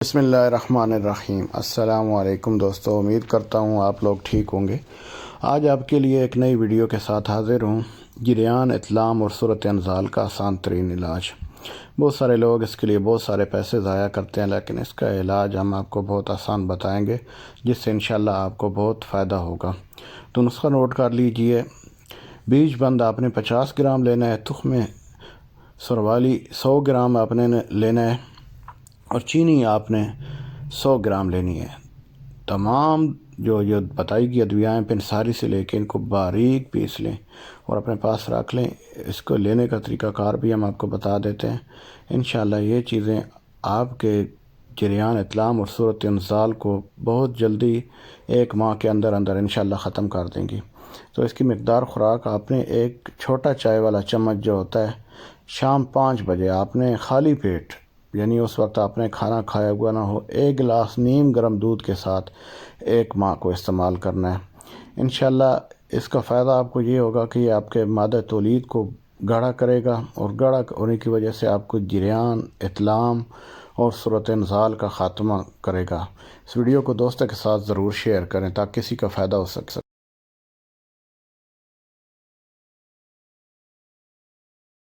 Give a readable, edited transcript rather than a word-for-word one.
بسم اللہ الرحمن الرحیم۔ السلام علیکم دوستو، امید کرتا ہوں آپ لوگ ٹھیک ہوں گے۔ آج آپ کے لیے ایک نئی ویڈیو کے ساتھ حاضر ہوں۔ جریان اطلام اور صورت انزال کا آسان ترین علاج۔ بہت سارے لوگ اس کے لیے بہت سارے پیسے ضائع کرتے ہیں، لیکن اس کا علاج ہم آپ کو بہت آسان بتائیں گے، جس سے انشاءاللہ آپ کو بہت فائدہ ہوگا۔ تو نسخہ نوٹ کر لیجئے۔ بیج بند آپ نے 50 گرام لینا ہے، تخم سروالی 100 گرام آپ نے لینا ہے، اور چینی آپ نے 100 گرام لینی ہے۔ تمام جو بتائی گئی ادویائیں پنساری سے لے کے ان کو باریک پیس لیں اور اپنے پاس رکھ لیں۔ اس کو لینے کا طریقہ کار بھی ہم آپ کو بتا دیتے ہیں۔ انشاءاللہ یہ چیزیں آپ کے جریان اطلام اور صورت انزال کو بہت جلدی 1 ماہ کے اندر انشاءاللہ ختم کر دیں گی۔ تو اس کی مقدار خوراک آپ نے ایک چھوٹا چائے والا چمچ جو ہوتا ہے، شام 5 بجے آپ نے خالی پیٹ، یعنی اس وقت آپ نے کھانا کھایا ہوا نہ ہو، 1 گلاس نیم گرم دودھ کے ساتھ 1 ماہ کو استعمال کرنا ہے۔ انشاءاللہ اس کا فائدہ آپ کو یہ ہوگا کہ یہ آپ کے مادہ تولید کو گاڑھا کرے گا، اور گاڑھا ہونے کی وجہ سے آپ کو جریان اطلام اور صورت انزال کا خاتمہ کرے گا۔ اس ویڈیو کو دوستوں کے ساتھ ضرور شیئر کریں تاکہ کسی کا فائدہ ہو سکے۔